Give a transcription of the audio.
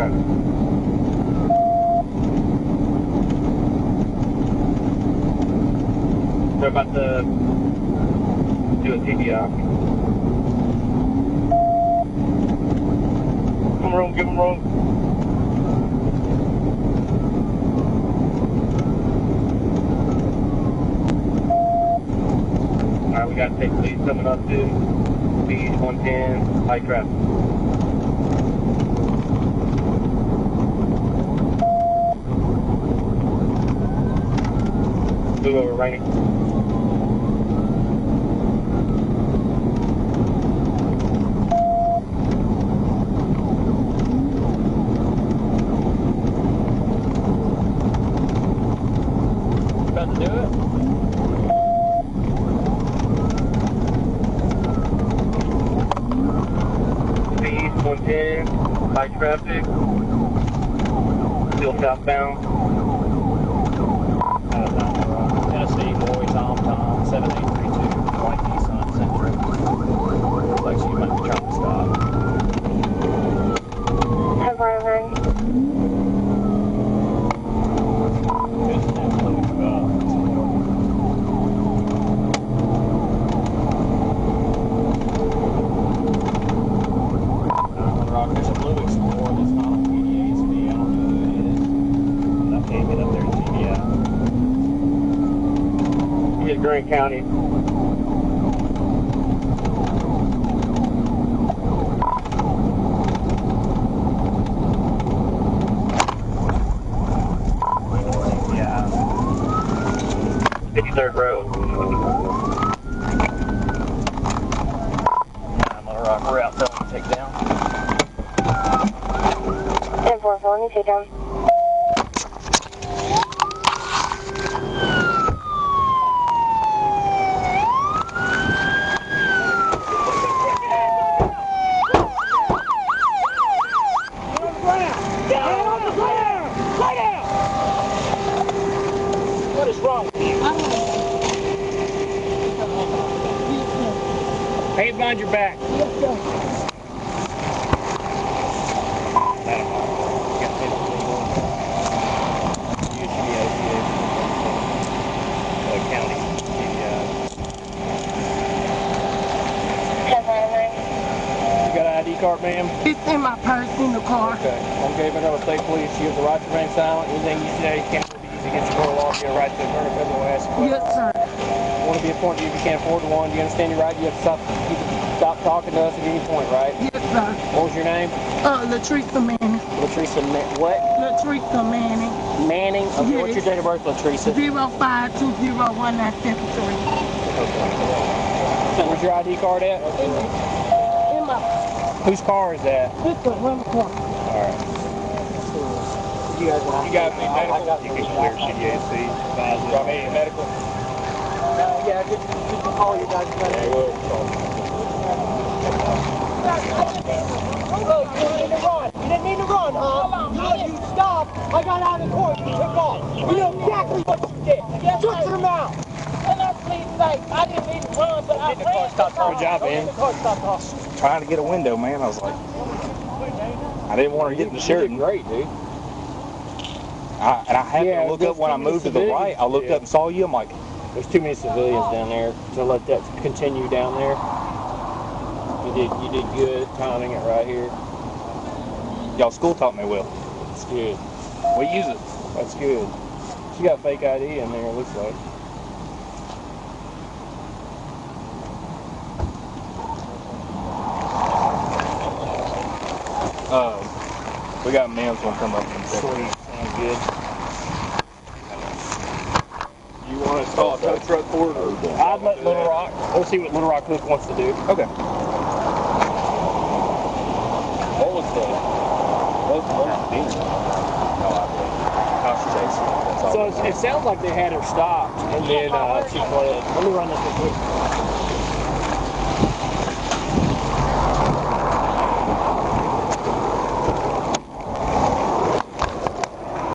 traffic. They're about to do a TBI. Give them room, give them room. Alright, we got take police coming up to speed 110, high traffic. Move over, Rainy. About to do it? Speed 110, high traffic, still southbound. Tennessee, boys, Tom, 7832, White Nissan Sentra. Looks like she might be trying to stop. There's a blue Explorer that's not on PDASD. I don't know who it is. I can't get up there to TDI. Hit Green County. Yeah. 53rd Road. I'm gonna rock her out, tell them to take down. 10-4, let me take down. What is wrong with you? Hands behind your back. Card, ma'am? It's in my purse in the car. Okay. Okay, if I go to state police, you have the right to remain silent. Anything you say can't be used against the court of law. You have the right to attorney federal ask. Yes, sir. Want to be appointed if you can't afford one. Do you understand your right? You have to stop talking to us at any point, right? Yes, sir. What was your name? Latresa Manning. Latresa what? Latresa Manning. Manning? Okay, Yes. what's your date of birth, Latresa? 05201953. Where's your ID card at? In my Whose car is that? This one, around the corner. Alright. You guys need medical? You can clear CDAC. Y'all need medical? Yeah, just call you guys. Yeah, we'll call. Oh, you didn't mean to run. You didn't mean to run, huh? You stopped. I got out of the court. You took off. You know exactly what you did. Shut your mouth. And I please say, I didn't mean to run, but I ran. Good job, man. Trying to get a window, man. I was like, I didn't want her getting the shirt. Great, dude. I had to look up when I moved to the right. I looked up and saw you. I'm like, there's too many civilians down there to let that continue down there. You did good timing it right here. y'all school taught me well. It's good. We use it. That's good. She got fake ID in there, it looks like. We got Mims gonna come up and Sweet, sounds good. You want to call a tow truck for it? I'd let Little Rock. We'll see what Little Rock Hook wants to do. Okay. What was the dinner? No idea. House chase. So it sounds like they had her stopped, and then she fled. Let me run this real quick.